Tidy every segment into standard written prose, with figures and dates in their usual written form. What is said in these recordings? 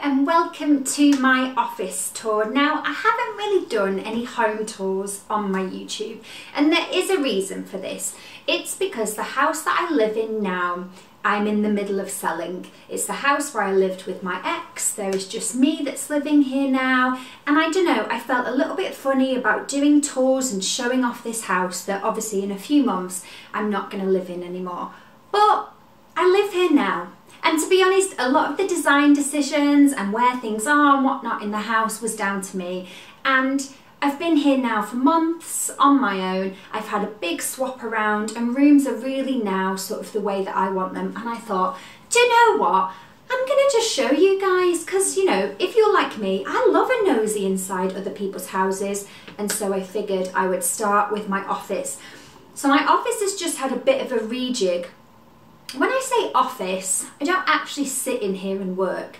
and welcome to my office tour. Now, I haven't really done any home tours on my YouTube, and there is a reason for this. It's because the house that I live in now, I'm in the middle of selling. It's the house where I lived with my ex. There is just me that's living here now, and I don't know, I felt a little bit funny about doing tours and showing off this house that obviously in a few months I'm not going to live in anymore. But I live here now. And to be honest, a lot of the design decisions and where things are and whatnot in the house was down to me. And I've been here now for months on my own. I've had a big swap around and rooms are really now sort of the way that I want them. And I thought, do you know what? I'm going to just show you guys because, you know, if you're like me, I love a nosy inside other people's houses. And so I figured I would start with my office. So my office has just had a bit of a rejig. When I say office, I don't actually sit in here and work.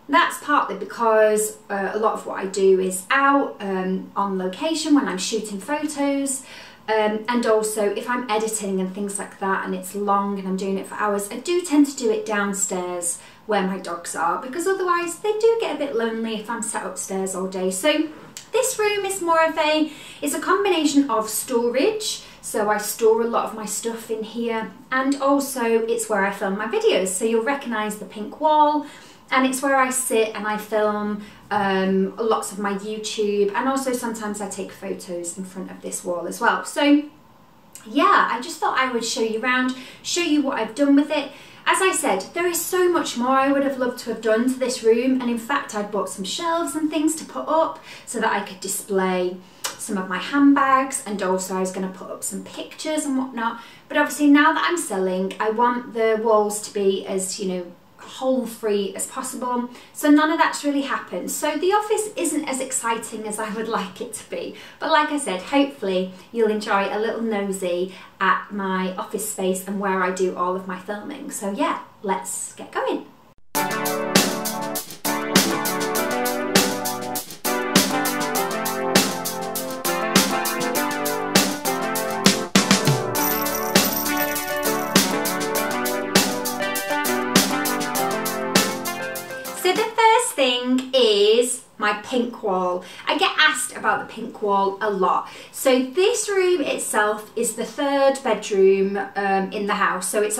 That's partly because a lot of what I do is out on location when I'm shooting photos, and also if I'm editing and things like that and it's long and I'm doing it for hours, I do tend to do it downstairs where my dogs are, because otherwise they do get a bit lonely if I'm sat upstairs all day. So this room is more of it's a combination of storage. So I store a lot of my stuff in here, and also it's where I film my videos. So you'll recognise the pink wall, and it's where I sit and I film lots of my YouTube, and also sometimes I take photos in front of this wall as well. So yeah, I just thought I would show you around, show you what I've done with it. As I said, there is so much more I would have loved to have done to this room, and in fact I'd bought some shelves and things to put up so that I could display some of my handbags, and also I was going to put up some pictures and whatnot. But obviously now that I'm selling, I want the walls to be as, you know, hole free as possible, so none of that's really happened. So the office isn't as exciting as I would like it to be, but like I said, hopefully you'll enjoy a little nosy at my office space and where I do all of my filming. So yeah, let's get going. Is my pink wall. I get asked about the pink wall a lot. So this room itself is the third bedroom in the house. So it's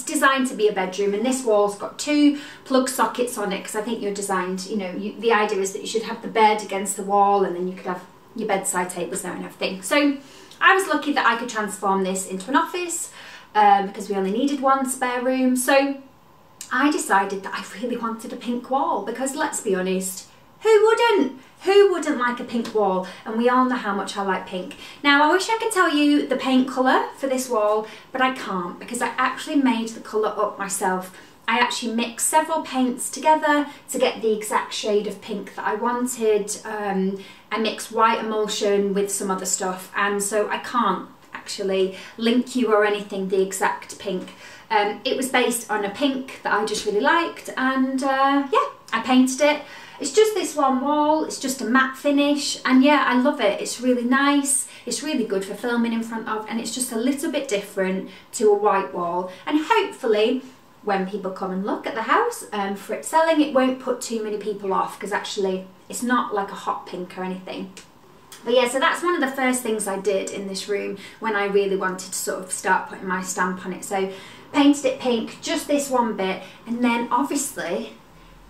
designed to be a bedroom, and this wall's got two plug sockets on it because I think you're designed, you know, the idea is that you should have the bed against the wall and then you could have your bedside tables there and everything. So I was lucky that I could transform this into an office because we only needed one spare room. So I decided that I really wanted a pink wall because, let's be honest, who wouldn't? Who wouldn't like a pink wall? And we all know how much I like pink. Now, I wish I could tell you the paint colour for this wall, but I can't because I actually made the colour up myself. I actually mixed several paints together to get the exact shade of pink that I wanted. I mixed white emulsion with some other stuff, and so I can't actually link you or anything the exact pink. It was based on a pink that I just really liked, and yeah, I painted it. It's just this one wall, it's just a matte finish, and yeah, I love it. It's really nice, it's really good for filming in front of, and it's just a little bit different to a white wall. And hopefully when people come and look at the house for it selling, it won't put too many people off, because actually it's not like a hot pink or anything. But yeah, so that's one of the first things I did in this room when I really wanted to sort of start putting my stamp on it. So painted it pink, just this one bit, and then obviously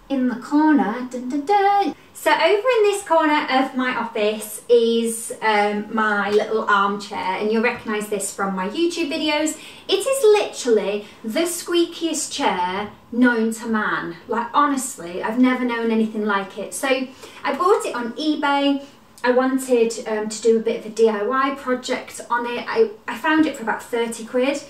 in the corner, dun, dun, dun. So over in this corner of my office is my little armchair, and you'll recognise this from my YouTube videos. It is literally the squeakiest chair known to man. Like, honestly, I've never known anything like it. So I bought it on eBay. I wanted to do a bit of a DIY project on it. I found it for about 30 quid.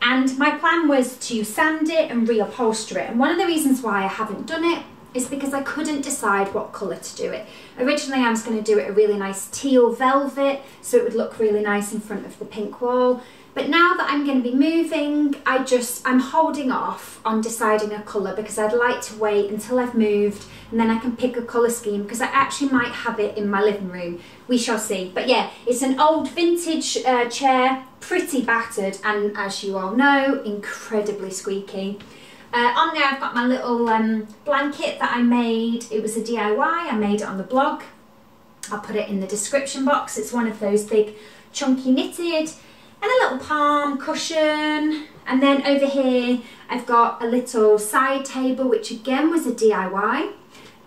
And my plan was to sand it and reupholster it. And one of the reasons why I haven't done it is because I couldn't decide what colour to do it. Originally I was going to do it a really nice teal velvet, so it would look really nice in front of the pink wall. But now that I'm going to be moving, I'm holding off on deciding a colour because I'd like to wait until I've moved and then I can pick a colour scheme, because I actually might have it in my living room. We shall see. But yeah, it's an old vintage chair, pretty battered, and as you all know, incredibly squeaky. On there I've got my little blanket that I made. It was a DIY, I made it on the blog. I'll put it in the description box. It's one of those big chunky knitted, and a little palm cushion. And then over here I've got a little side table, which again was a DIY.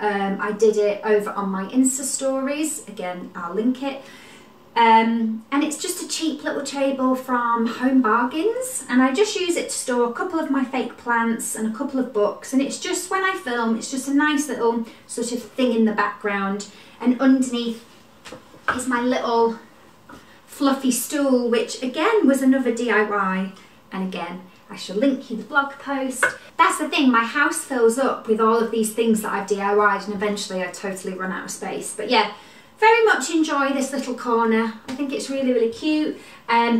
I did it over on my Insta stories, again I'll link it. And it's just a cheap little table from Home Bargains, and I just use it to store a couple of my fake plants and a couple of books, and it's just, when I film, it's just a nice little sort of thing in the background. And underneath is my little fluffy stool, which again was another DIY, and again I shall link you the blog post. That's the thing, my house fills up with all of these things that I've DIY'd, and eventually I totally run out of space. But yeah, very much enjoy this little corner. I think it's really, really cute.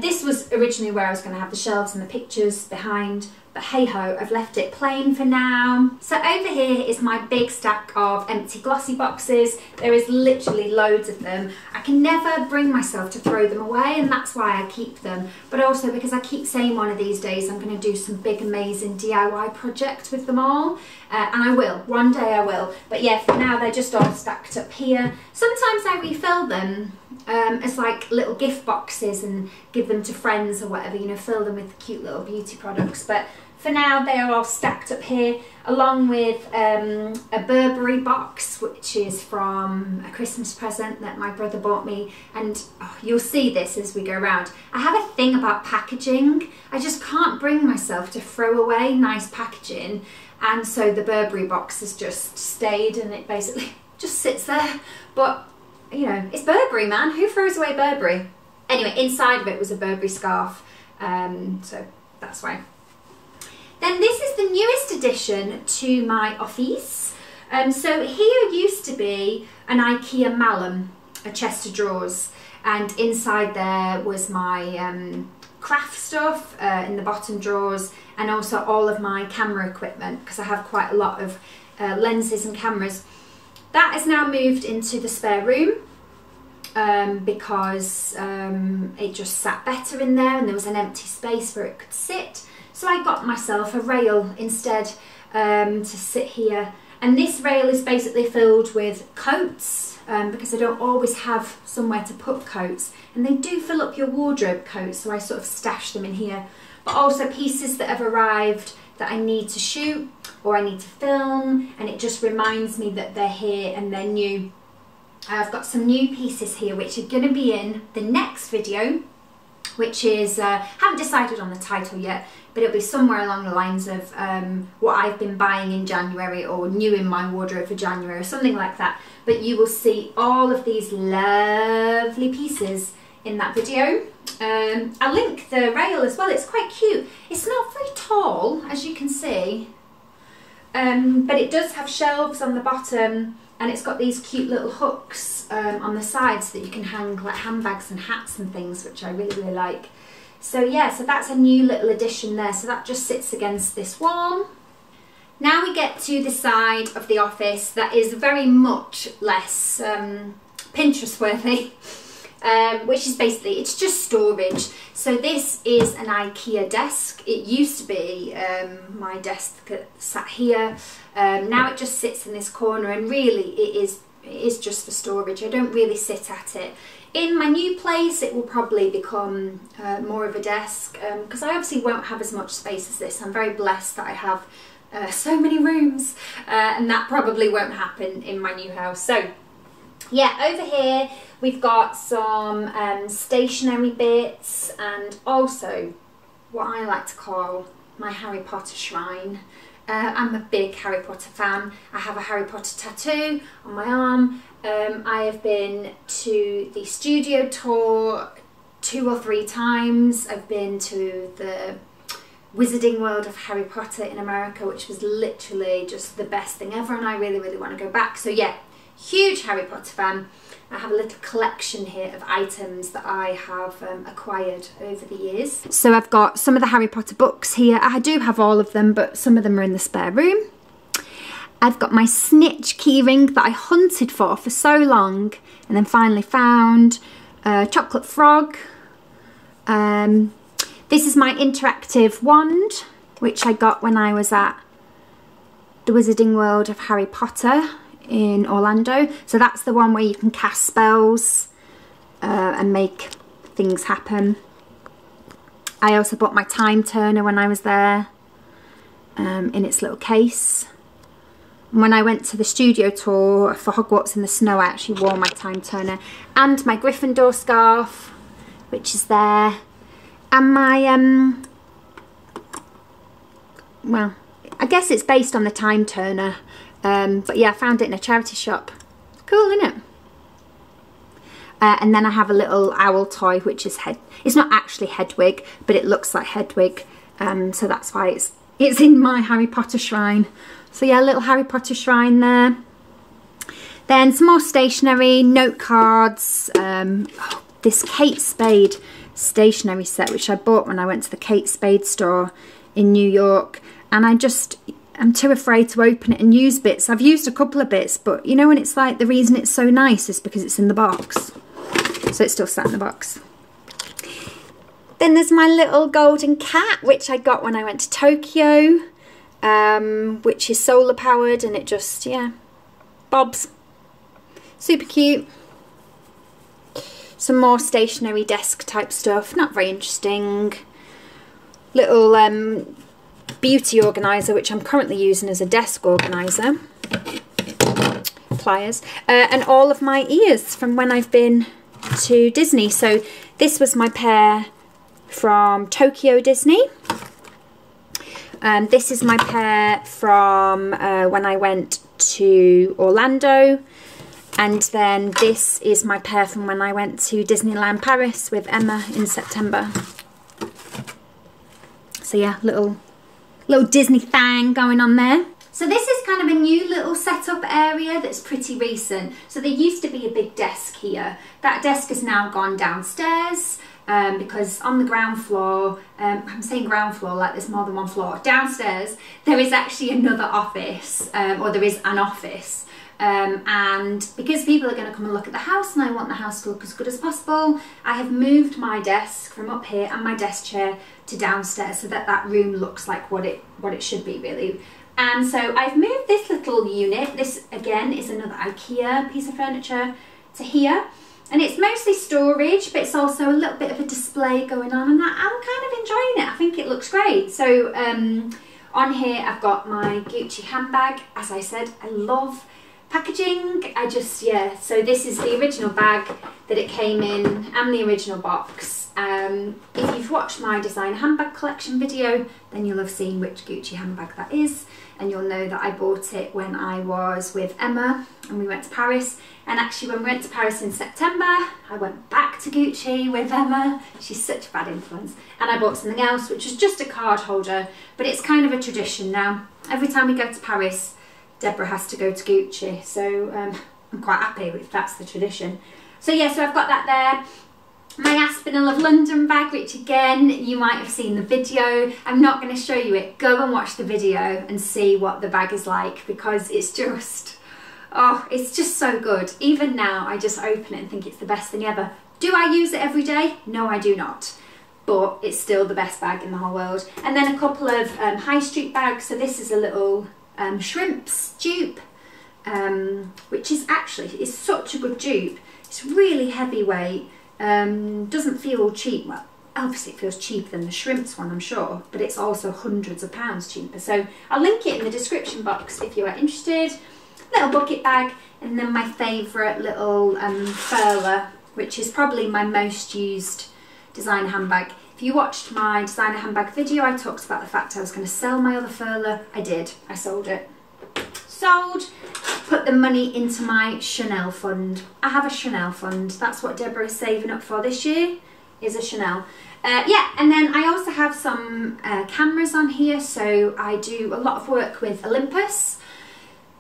This was originally where I was going to have the shelves and the pictures behind, but hey ho, I've left it plain for now. So over here is my big stack of empty glossy boxes. There is literally loads of them. I can never bring myself to throw them away, and that's why I keep them. But also because I keep saying one of these days I'm going to do some big amazing DIY project with them all. And I will, one day I will. But yeah, for now they're just all stacked up here. Sometimes I refill them as like little gift boxes and give them to friends or whatever, you know, fill them with cute little beauty products. But for now they are all stacked up here, along with a Burberry box, which is from a Christmas present that my brother bought me. And oh, you'll see this as we go around. I have a thing about packaging. I just can't bring myself to throw away nice packaging, and so the Burberry box has just stayed, and it basically just sits there. But you know, it's Burberry, man. Who throws away Burberry? Anyway, inside of it was a Burberry scarf, so that's why. Then this is the newest addition to my office. So here used to be an Ikea Matalan, a chest of drawers, and inside there was my craft stuff in the bottom drawers, and also all of my camera equipment, because I have quite a lot of lenses and cameras. That has now moved into the spare room because it just sat better in there and there was an empty space where it could sit. So I got myself a rail instead to sit here, and this rail is basically filled with coats because I don't always have somewhere to put coats, and they do fill up your wardrobe, coats, so I sort of stash them in here. But also pieces that have arrived that I need to shoot or I need to film, and it just reminds me that they're here and they're new. I've got some new pieces here which are going to be in the next video, which is, haven't decided on the title yet, but it'll be somewhere along the lines of what I've been buying in January, or new in my wardrobe for January, or something like that. But you will see all of these lovely pieces in that video. I'll link the rail as well. It's quite cute. It's not very tall, as you can see, but it does have shelves on the bottom, and it's got these cute little hooks on the sides that you can hang like handbags and hats and things, which I really, really like. So yeah, so that's a new little addition there. So that just sits against this wall. Now we get to the side of the office that is very much less Pinterest worthy, which is basically, it's just storage. So this is an Ikea desk. It used to be my desk that sat here. Now it just sits in this corner, and really it is just for storage. I don't really sit at it. In my new place it will probably become more of a desk, because I obviously won't have as much space as this. I'm very blessed that I have so many rooms, and that probably won't happen in my new house. So yeah, over here we've got some stationery bits, and also what I like to call my Harry Potter shrine. I'm a big Harry Potter fan. I have a Harry Potter tattoo on my arm. I have been to the studio tour 2 or 3 times. I've been to the Wizarding World of Harry Potter in America, which was literally just the best thing ever, and I really, really want to go back. So yeah, huge Harry Potter fan. I have a little collection here of items that I have acquired over the years. So I've got some of the Harry Potter books here. I do have all of them, but some of them are in the spare room. I've got my Snitch keyring that I hunted for so long and then finally found. Chocolate frog. This is my interactive wand, which I got when I was at the Wizarding World of Harry Potter in Orlando. So that's the one where you can cast spells and make things happen. I also bought my time turner when I was there in its little case. And when I went to the studio tour for Hogwarts in the Snow, I actually wore my time turner and my Gryffindor scarf, which is there, and my well, I guess it's based on the time turner, but yeah, I found it in a charity shop. Cool, isn't it? And then I have a little owl toy, which is it's not actually Hedwig, but it looks like Hedwig, so that's why it's in my Harry Potter shrine. So yeah, a little Harry Potter shrine there. Then some more stationery, note cards, this Kate Spade stationery set, which I bought when I went to the Kate Spade store in New York, and I'm too afraid to open it and use bits. I've used a couple of bits, but you know when it's like the reason it's so nice is because it's in the box. So it's still sat in the box. Then there's my little golden cat, which I got when I went to Tokyo, which is solar powered, and it just, yeah, bobs. Super cute. Some more stationery desk type stuff, not very interesting. Little beauty organiser, which I'm currently using as a desk organiser. Pliers. And all of my ears from when I've been to Disney. So this was my pair from Tokyo Disney. This is my pair from when I went to Orlando. And then this is my pair from when I went to Disneyland Paris with Emma in September. So yeah, little Disney thing going on there. So this is kind of a new little setup area that's pretty recent. So there used to be a big desk here. That desk has now gone downstairs because on the ground floor, I'm saying ground floor like there's more than one floor. Downstairs, there is actually another office, or there is an office. And because people are going to come and look at the house and I want the house to look as good as possible, I have moved my desk from up here and my desk chair to downstairs so that that room looks like what it should be really. And so I've moved this little unit. This again is another Ikea piece of furniture to here, and it's mostly storage, but it's also a little bit of a display going on, and I'm kind of enjoying it. I think it looks great. So on here I've got my Gucci handbag. As I said, I love packaging. Yeah, so this is the original bag that it came in and the original box. If you've watched my design handbag collection video, then you'll have seen which Gucci handbag that is, and you'll know that I bought it when I was with Emma and we went to Paris. And actually when we went to Paris in September, I went back to Gucci with Emma. She's such a bad influence. And I bought something else, which was just a card holder, but it's kind of a tradition now. Every time we go to Paris, Deborah has to go to Gucci, so I'm quite happy if that's the tradition. So yeah, so I've got that there. My Aspinall of London bag, which again, you might have seen the video. I'm not going to show you it. Go and watch the video and see what the bag is like, because it's just, oh, it's just so good. Even now, I just open it and think it's the best thing ever. Do I use it every day? No, I do not. But it's still the best bag in the whole world. And then a couple of high street bags. So this is a little shrimps dupe, which is such a good dupe. It's really heavyweight, doesn't feel cheap. Well, obviously it feels cheaper than the shrimps one, I'm sure, but it's also hundreds of pounds cheaper. So I'll link it in the description box if you are interested. Little bucket bag, and then my favourite little FURLA, which is probably my most used designer handbag. If you watched my designer handbag video, I talked about the fact I was going to sell my other FURLA. I did. I sold it. Sold. Put the money into my Chanel fund. I have a Chanel fund. That's what Deborah is saving up for this year, is a Chanel. Yeah, and then I also have some cameras on here. So I do a lot of work with Olympus.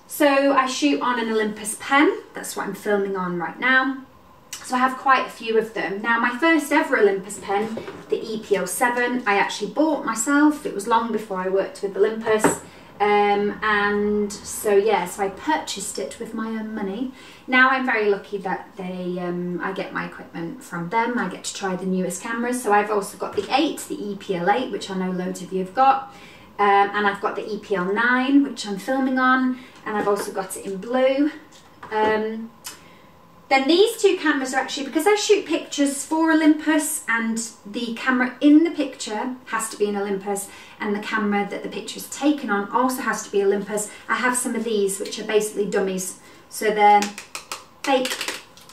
So I shoot on an Olympus pen. That's what I'm filming on right now. So I have quite a few of them. Now my first ever Olympus pen, the EP07, I actually bought myself. It was long before I worked with Olympus. And so yeah, so I purchased it with my own money. Now I'm very lucky that I get my equipment from them. I get to try the newest cameras. So I've also got the 8, the EPL8, which I know loads of you have got. and I've got the EPL9, which I'm filming on, and I've also got it in blue. Then these two cameras are actually, because I shoot pictures for Olympus, and the camera in the picture has to be an Olympus, and the camera that the picture is taken on also has to be Olympus. I have some of these, which are basically dummies. So they're fake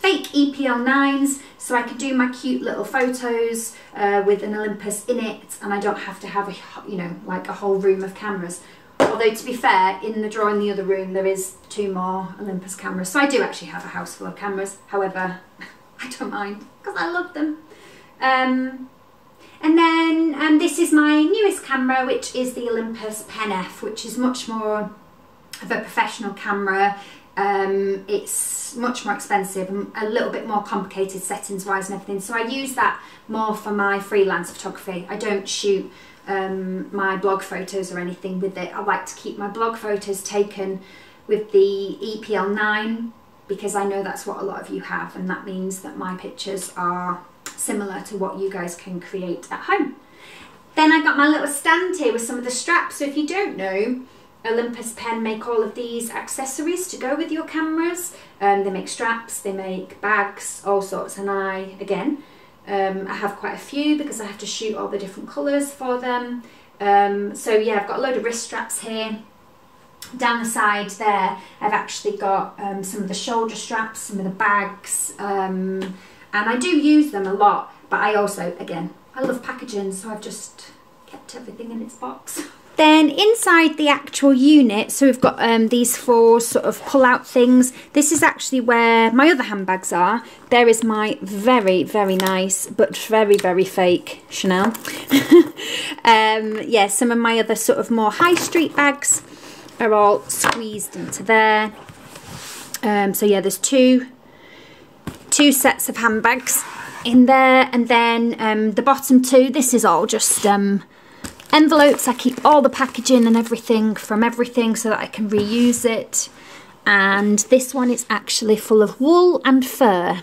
EPL9s, so I can do my cute little photos with an Olympus in it, and I don't have to have a, you know, like a whole room of cameras. Although, to be fair, in the drawer in the other room there is 2 more Olympus cameras, so I do actually have a house full of cameras. However, I don't mind because I love them. And then this is my newest camera, which is the Olympus Pen F, which is much more of a professional camera. It's much more expensive and a little bit more complicated settings wise and everything, so I use that more for my freelance photography. I don't shoot my blog photos or anything with it. I like to keep my blog photos taken with the EPL9 because I know that's what a lot of you have, and that means that my pictures are similar to what you guys can create at home. Then I got my little stand here with some of the straps. So if you don't know, Olympus Pen make all of these accessories to go with your cameras. They make straps, they make bags, all sorts, and I have quite a few because I have to shoot all the different colours for them. So yeah, I've got a load of wrist straps here. Down the side there, I've actually got some of the shoulder straps, some of the bags, and I do use them a lot, but I also, again, I love packaging, so I've just kept everything in its box. Then inside the actual unit, so we've got these 4 sort of pull-out things. This is actually where my other handbags are. There is my very, very nice, but very, very fake Chanel. Yeah, some of my other sort of more high street bags are all squeezed into there. So yeah, there's two sets of handbags in there, and then the bottom 2, this is all just envelopes. I keep all the packaging and everything from everything so that I can reuse it. And this one is actually full of wool and fur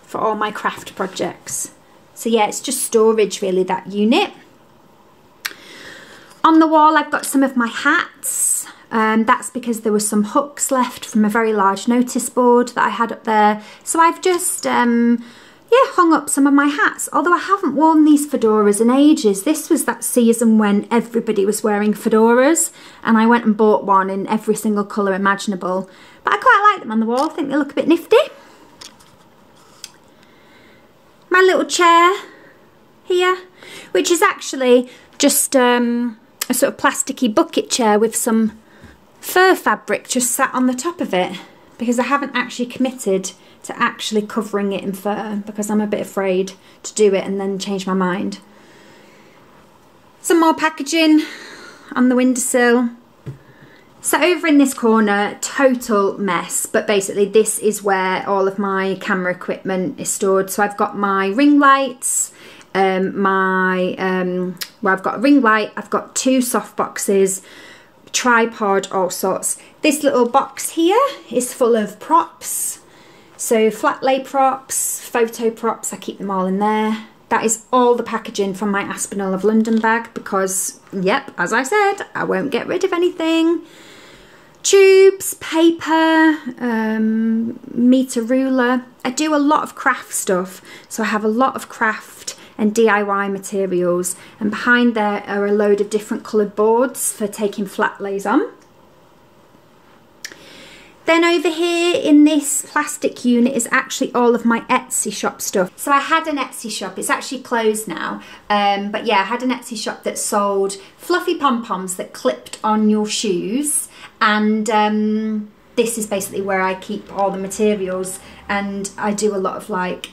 for all my craft projects. So yeah, it's just storage really, that unit. On the wall I've got some of my hats. That's because there were some hooks left from a very large notice board that I had up there. So I've just yeah, hung up some of my hats, although I haven't worn these fedoras in ages. This was that season when everybody was wearing fedoras, and I went and bought one in every single colour imaginable. But I quite like them on the wall. I think they look a bit nifty. My little chair here, which is actually just a sort of plasticky bucket chair with some fur fabric just sat on the top of it, because I haven't actually committed to actually covering it in fur because I'm a bit afraid to do it and then change my mind. Some more packaging on the windowsill. So over in this corner, total mess, but basically this is where all of my camera equipment is stored. So I've got my ring lights, where I've got a ring light, I've got 2 soft boxes, tripod, all sorts. This little box here is full of props. So flat lay props, photo props, I keep them all in there. That is all the packaging from my Aspinall of London bag because, yep, as I said, I won't get rid of anything. Tubes, paper, meter ruler. I do a lot of craft stuff, so I have a lot of craft and DIY materials, and behind there are a load of different coloured boards for taking flat lays on. Then over here in this plastic unit is actually all of my Etsy shop stuff. So I had an Etsy shop, it's actually closed now, but yeah, I had an Etsy shop that sold fluffy pom-poms that clipped on your shoes, and this is basically where I keep all the materials, and I do a lot of like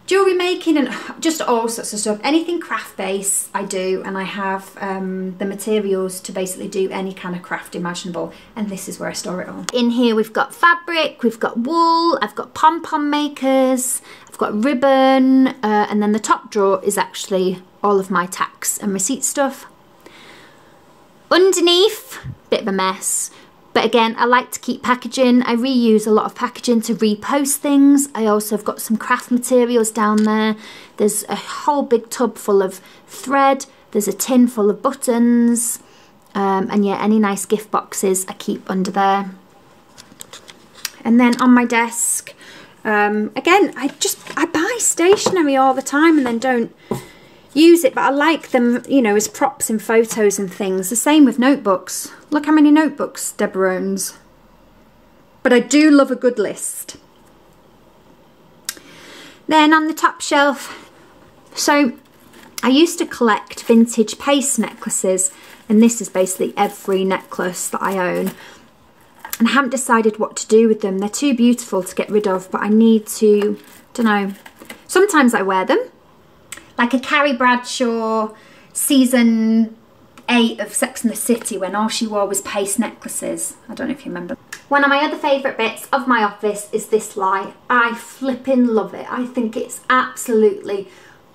jewellery making and just all sorts of stuff. Anything craft based I do, and I have the materials to basically do any kind of craft imaginable, and this is where I store it all. In here we've got fabric, we've got wool, I've got pom-pom makers, I've got ribbon, and then the top drawer is actually all of my tax and receipt stuff. Underneath, bit of a mess. But again, I like to keep packaging. I reuse a lot of packaging to repost things. I also have got some craft materials down there. There's a whole big tub full of thread, There's a tin full of buttons, and yeah, any nice gift boxes I keep under there. And then on my desk, again, I buy stationery all the time and then don't use it, but I like them, you know, as props in photos and things. The same with notebooks. Look how many notebooks Deborah owns. But I do love a good list. Then on the top shelf, so I used to collect vintage paste necklaces, and this is basically every necklace that I own. And I haven't decided what to do with them. They're too beautiful to get rid of, but I need to, don't know. Sometimes I wear them. Like a Carrie Bradshaw season 8 of Sex and the City, when all she wore was paste necklaces. I don't know if you remember. One of my other favourite bits of my office is this light. I flipping love it. I think it's absolutely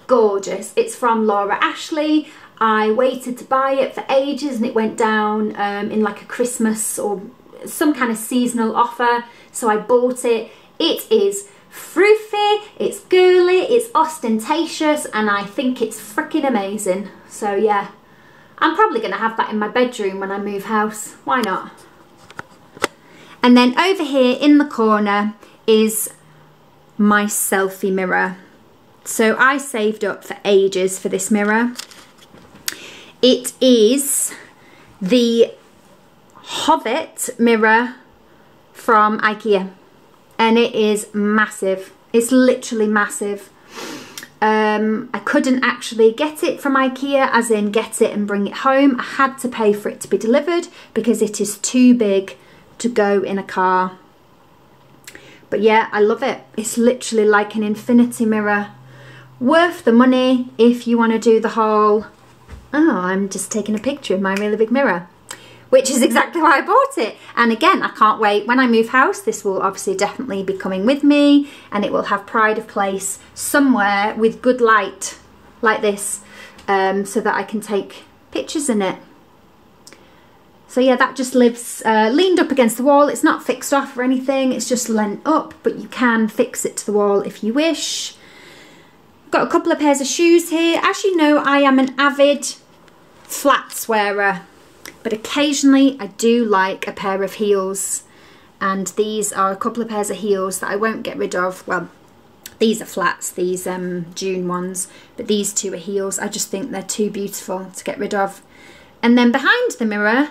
gorgeous. It's from Laura Ashley. I waited to buy it for ages and it went down in like a Christmas or some kind of seasonal offer. So I bought it. It is froofy, it's girly, it's ostentatious, and I think it's freaking amazing. So yeah, I'm probably going to have that in my bedroom when I move house. Why not? And then over here in the corner is my selfie mirror. So I saved up for ages for this mirror. It is the Hobbit Mirror from Ikea. And it is massive. It's literally massive. I couldn't actually get it from Ikea, as in get it and bring it home. I had to pay for it to be delivered because it is too big to go in a car. But yeah, I love it. It's literally like an infinity mirror. Worth the money if you want to do the whole, oh, I'm just taking a picture of my really big mirror. Which is exactly why I bought it. And again, I can't wait. When I move house, this will obviously definitely be coming with me, and it will have pride of place somewhere with good light like this, so that I can take pictures in it. So yeah, that just lives leaned up against the wall. It's not fixed off or anything. It's just leant up, but you can fix it to the wall if you wish. Got a couple of pairs of shoes here. As you know, I am an avid flats wearer. But occasionally I do like a pair of heels, and these are a couple of pairs of heels that I won't get rid of. Well, these are flats, these Dune ones, but these two are heels. I just think they're too beautiful to get rid of. And then behind the mirror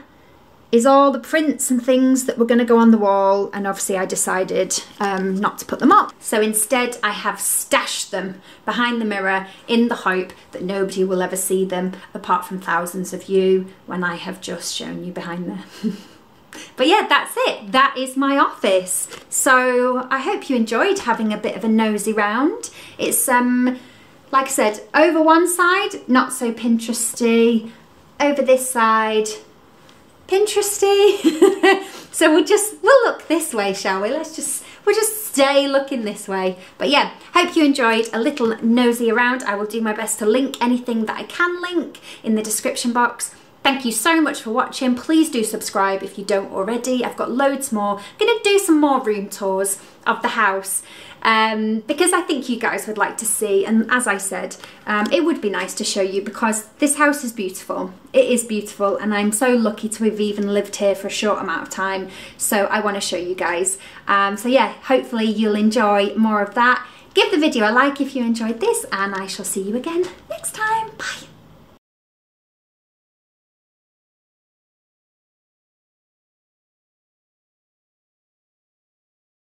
is all the prints and things that were going to go on the wall, and obviously I decided not to put them up. So instead I have stashed them behind the mirror in the hope that nobody will ever see them apart from thousands of you when I have just shown you behind there. But yeah, that's it. That is my office. So I hope you enjoyed having a bit of a nosy round. It's like I said, over one side not so Pinteresty, over this side Pinteresty. So we'll look this way, shall we? We'll just stay looking this way. But yeah, hope you enjoyed a little nosy around. I will do my best to link anything that I can link in the description box. Thank you so much for watching. Please do subscribe if you don't already. I've got loads more. I'm going to do some more room tours of the house because I think you guys would like to see, and as I said, it would be nice to show you because this house is beautiful. It is beautiful, and I'm so lucky to have even lived here for a short amount of time, so I want to show you guys. So yeah, hopefully you'll enjoy more of that. Give the video a like if you enjoyed this, and I shall see you again next time. Bye.